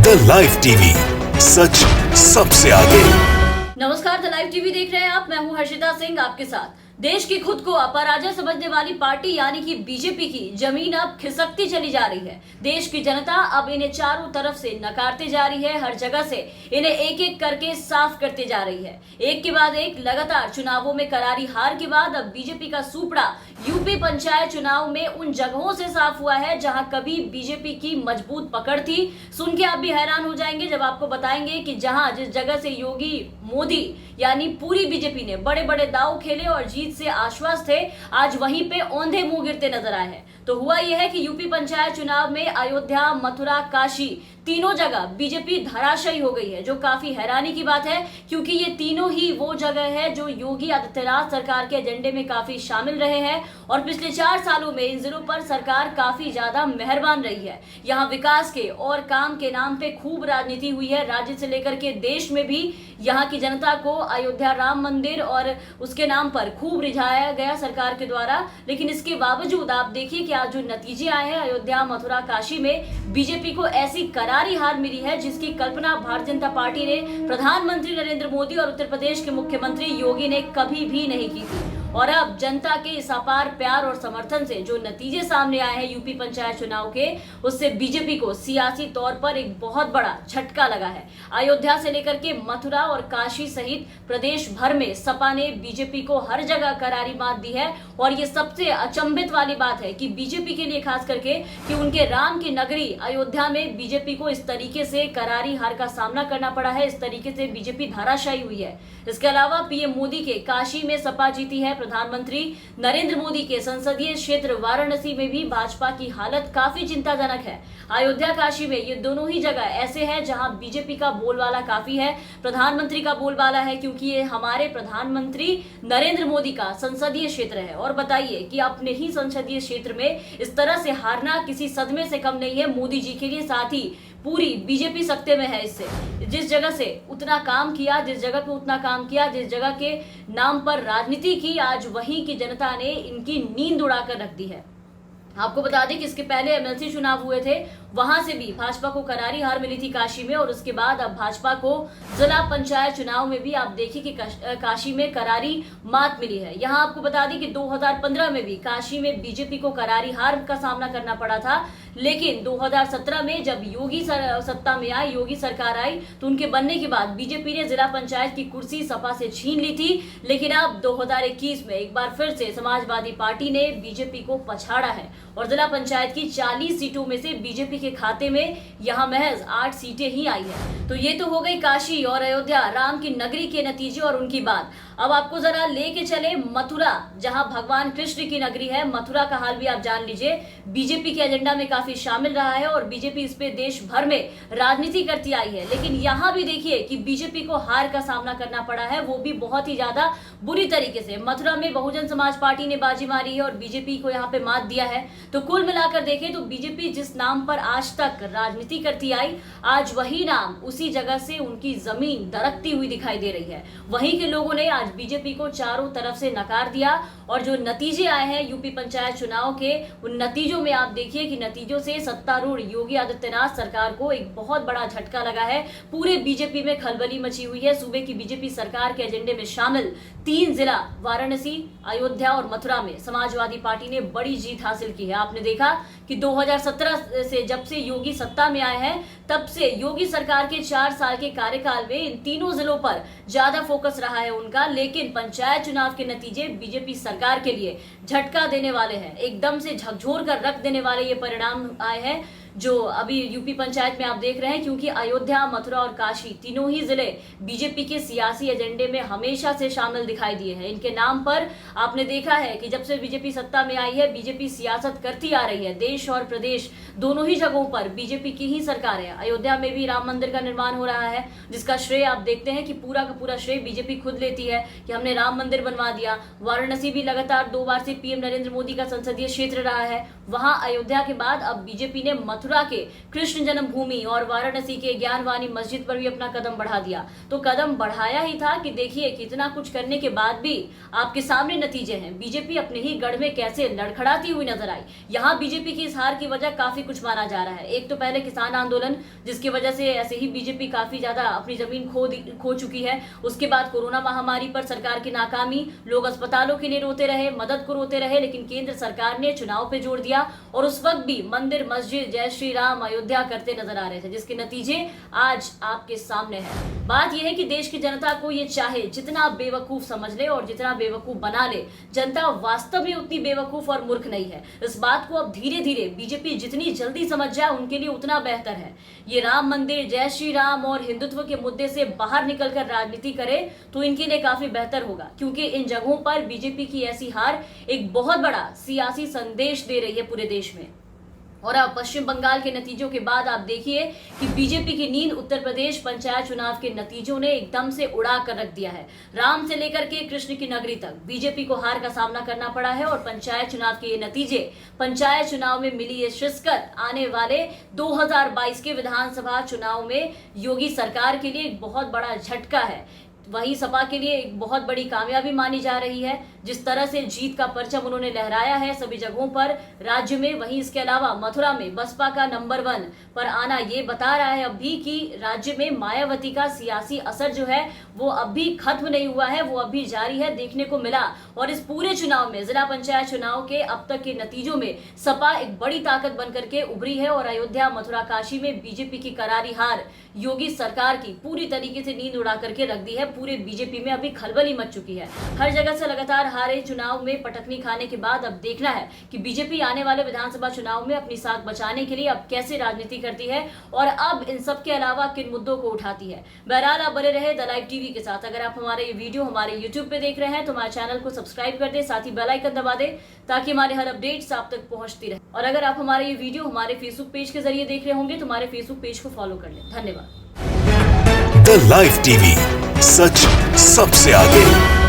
The live TV, सच सबसे आगे। नमस्कार, द लाइव टीवी देख रहे हैं आप। मैं हूं हर्षिता सिंह आपके साथ। देश की खुद को अपराजय समझने वाली पार्टी यानी कि बीजेपी की जमीन अब खिसकती चली जा रही है। देश की जनता अब इन्हें चारों तरफ से नकारते जा रही है। हर जगह से इन्हें एक एक करके साफ करते जा रही है। एक के बाद एक लगातार चुनावों में करारी हार के बाद अब बीजेपी का सूपड़ा यूपी पंचायत चुनाव में उन जगहों से साफ हुआ है जहां कभी बीजेपी की मजबूत पकड़ थी। सुन के आप भी हैरान हो जाएंगे जब आपको बताएंगे कि जहां जिस जगह से योगी मोदी यानी पूरी बीजेपी ने बड़े बड़े दांव खेले और जीत से आश्वस्त थे, आज वहीं पे औंधे मुंह गिरते नजर आए हैं। तो हुआ यह है कि यूपी पंचायत चुनाव में अयोध्या, मथुरा, काशी तीनों जगह बीजेपी धराशायी हो गई है, जो काफी हैरानी की बात है क्योंकि ये तीनों ही वो जगह है जो योगी आदित्यनाथ सरकार के एजेंडे में काफी शामिल रहे हैं और पिछले 4 सालों में इन जिलों पर सरकार काफी ज्यादा मेहरबान रही है। यहाँ विकास के और काम के नाम पे खूब राजनीति हुई है। राज्य से लेकर के देश में भी यहाँ की जनता को अयोध्या राम मंदिर और उसके नाम पर खूब रिझाया गया सरकार के द्वारा। लेकिन इसके बावजूद आप देखिए कि आज जो नतीजे आए हैं अयोध्या, मथुरा, काशी में बीजेपी को ऐसी करारी हार मिली है जिसकी कल्पना भारतीय जनता पार्टी ने प्रधानमंत्री नरेंद्र मोदी और उत्तर प्रदेश के मुख्यमंत्री योगी ने कभी भी नहीं की थी। और अब जनता के इस अपार प्यार और समर्थन से जो नतीजे सामने आए हैं यूपी पंचायत चुनाव के, उससे बीजेपी को सियासी तौर पर एक बहुत बड़ा झटका लगा है। अयोध्या से लेकर के मथुरा और काशी सहित प्रदेश भर में सपा ने बीजेपी को हर जगह करारी मात दी है। और ये सबसे अचंभित वाली बात है कि बीजेपी के लिए खास करके कि उनके राम की नगरी अयोध्या में बीजेपी को इस तरीके से करारी हार का सामना करना पड़ा है। इस तरीके से बीजेपी धराशायी हुई है। इसके अलावा पीएम मोदी के काशी में सपा जीती है। प्रधानमंत्री नरेंद्र मोदी के संसदीय क्षेत्र वाराणसी में भी भाजपा की हालत काफी चिंताजनक है। अयोध्या, काशी में ये दोनों ही जगह ऐसे हैं जहां बीजेपी का बोलबाला काफी है, प्रधानमंत्री का बोलबाला है क्योंकि ये हमारे प्रधानमंत्री नरेंद्र मोदी का संसदीय क्षेत्र है। और बताइए कि अपने ही संसदीय क्षेत्र में इस तरह से हारना किसी सदमे से कम नहीं है मोदी जी के लिए, साथ ही पूरी बीजेपी सत्ते में है। इससे जिस जगह से उतना काम किया, जिस जगह पे उतना काम किया, जिस जगह के नाम पर राजनीति की, आज वहीं की जनता ने इनकी नींद उड़ाकर रख दी है। आपको बता दें कि इसके पहले एमएलसी चुनाव हुए थे, वहां से भी भाजपा को करारी हार मिली थी काशी में। और उसके बाद अब भाजपा को जिला पंचायत चुनाव में भी आप देखिए कि काशी में करारी मात मिली है। यहां आपको बता दें कि 2015 में भी काशी में बीजेपी को करारी हार का सामना करना पड़ा था। लेकिन 2017 में जब योगी सत्ता में आई, योगी सरकार आई, तो उनके बनने के बाद बीजेपी ने जिला पंचायत की कुर्सी सपा से छीन ली थी। लेकिन अब 2021 में एक बार फिर से समाजवादी पार्टी ने बीजेपी को पछाड़ा है और जिला पंचायत की 40 सीटों में से बीजेपी के खाते में यहां महज 8 सीटें ही आई है। तो ये तो हो गई काशी और अयोध्या राम की नगरी के नतीजे और उनकी बात। अब आपको जरा लेके चले मथुरा, जहां भगवान कृष्ण की नगरी है। मथुरा का हाल भी आप जान लीजिए। बीजेपी के एजेंडा में काफी शामिल रहा है और बीजेपी इस पे देश भर में राजनीति करती आई है। लेकिन यहाँ भी देखिए कि बीजेपी को हार का सामना करना पड़ा है, वो भी बहुत ही ज्यादा बुरी तरीके से। मथुरा में बहुजन समाज पार्टी ने बाजी मारी है और बीजेपी को यहाँ पे मात दिया है। तो कुल मिलाकर देखें तो बीजेपी जिस नाम पर आज तक राजनीति करती आई, आज वही नाम उसी जगह से उनकी जमीन दरकती हुई दिखाई दे रही है। वहीं के लोगों ने आज बीजेपी को चारों तरफ से नकार दिया और जो नतीजे आए हैं यूपी पंचायत चुनाव के, उन नतीजों में आप देखिए कि नतीजों से सत्तारूढ़ योगी आदित्यनाथ सरकार को एक बहुत बड़ा झटका लगा है। पूरे बीजेपी में खलबली मची हुई है। सूबे की बीजेपी सरकार के एजेंडे में शामिल 3 जिला वाराणसी, अयोध्या और मथुरा में समाजवादी पार्टी ने बड़ी जीत हासिल की है। आपने देखा कि 2017 से जब से योगी सत्ता में आए हैं, तब से योगी सरकार के 4 साल के कार्यकाल में इन तीनों जिलों पर ज्यादा फोकस रहा है उनका। लेकिन पंचायत चुनाव के नतीजे बीजेपी सरकार के लिए झटका देने वाले हैं, एकदम से झकझोर कर रख देने वाले ये परिणाम आए हैं जो अभी यूपी पंचायत में आप देख रहे हैं। क्योंकि अयोध्या, मथुरा और काशी तीनों ही जिले बीजेपी के सियासी एजेंडे में हमेशा से शामिल दिखाई दिए हैं। इनके नाम पर आपने देखा है कि जब से बीजेपी सत्ता में आई है, बीजेपी सियासत करती आ रही है। देश और प्रदेश दोनों ही जगहों पर बीजेपी की ही सरकार है। अयोध्या में भी राम मंदिर का निर्माण हो रहा है, जिसका श्रेय आप देखते हैं कि पूरा का पूरा श्रेय बीजेपी खुद लेती है कि हमने राम मंदिर बनवा दिया। वाराणसी भी लगातार 2 बार से पीएम नरेंद्र मोदी का संसदीय क्षेत्र रहा है, वहां अयोध्या के बाद अब बीजेपी ने मथुरा के कृष्ण जन्मभूमि और वाराणसी के ज्ञानवाणी मस्जिद पर भी अपना कदम बढ़ा दिया। तो कदम बढ़ाया ही था कि देखिए कितना कुछ करने के बाद भी आपके सामने नतीजे हैं। बीजेपी अपने ही गढ़ में कैसे लड़खड़ाती हुई नजर आई। यहाँ बीजेपी की इस हार की वजह काफी कुछ माना जा रहा है। एक तो पहले किसान आंदोलन, जिसकी वजह से ऐसे ही बीजेपी काफी ज्यादा अपनी जमीन खो चुकी है। उसके बाद कोरोना महामारी पर सरकार की नाकामी, लोग अस्पतालों के लिए रोते रहे, मदद को रोते रहे, लेकिन केंद्र सरकार ने चुनाव पे जोर दिया और उस वक्त भी मंदिर मस्जिद जय श्री राम अयोध्या करते नजर आ रहे थे, जिसके नतीजे आज आपके सामने हैं। बात यह है कि देश की जनता को ये चाहे जितना बेवकूफ समझ ले और जितना बेवकूफ बना ले, जनता वास्तव में उतनी बेवकूफ और मूर्ख नहीं है। इस बात को अब धीरे धीरे बीजेपी जितनी जल्दी समझ जाए उनके लिए उतना बेहतर है। ये राम मंदिर, जय श्री राम और हिंदुत्व के मुद्दे से बाहर निकलकर राजनीति करे तो इनके लिए काफी बेहतर होगा, क्योंकि इन जगहों पर बीजेपी की ऐसी हार एक बहुत बड़ा सियासी संदेश दे रही है पूरे देश में। और अब पश्चिम बंगाल के नतीजों के बाद आप देखिए कि बीजेपी की नींद उत्तर प्रदेश पंचायत चुनाव के नतीजों ने एकदम से उड़ा कर रख दिया है। राम से लेकर के कृष्ण की नगरी तक बीजेपी को हार का सामना करना पड़ा है और पंचायत चुनाव के ये नतीजे, पंचायत चुनाव में मिली ये शिकस्त आने वाले 2022 के विधानसभा चुनाव में योगी सरकार के लिए एक बहुत बड़ा झटका है। वही सपा के लिए एक बहुत बड़ी कामयाबी मानी जा रही है। जिस तरह से जीत का परचम उन्होंने लहराया है सभी जगहों पर राज्य में, वहीं इसके अलावा मथुरा में बसपा का नंबर 1 पर आना ये बता रहा है अभी कि राज्य में मायावती का सियासी असर जो है वो अभी खत्म नहीं हुआ है, वो अभी जारी है, देखने को मिला। और इस पूरे चुनाव में, जिला पंचायत चुनाव के अब तक के नतीजों में सपा एक बड़ी ताकत बनकर के उभरी है और अयोध्या, मथुरा, काशी में बीजेपी की करारी हार योगी सरकार की पूरी तरीके से नींद उड़ा करके रख दी है। पूरे बीजेपी में अभी खलबली मच चुकी है। हर जगह से लगातार हारे चुनाव में पटकनी खाने के बाद अब देखना है कि बीजेपी आने वाले विधानसभा चुनाव में अपनी साख बचाने के लिए अब कैसे राजनीति करती है और अब इन सब के अलावा किन मुद्दों को उठाती है। बहरहाल आप बने रहे द लाइव टीवी के साथ। अगर आप हमारे ये वीडियो हमारे यूट्यूब पे देख रहे हैं तो हमारे चैनल को सब्सक्राइब कर दे, साथ ही बेल आइकन दबा दे ताकि हमारे हर अपडेट्स आप तक पहुंचती रहे। और अगर आप हमारे ये वीडियो हमारे फेसबुक पेज के जरिए देख रहे होंगे तो हमारे फेसबुक पेज को फॉलो कर लें। धन्यवाद। द लाइव टीवी, सच सबसे आगे।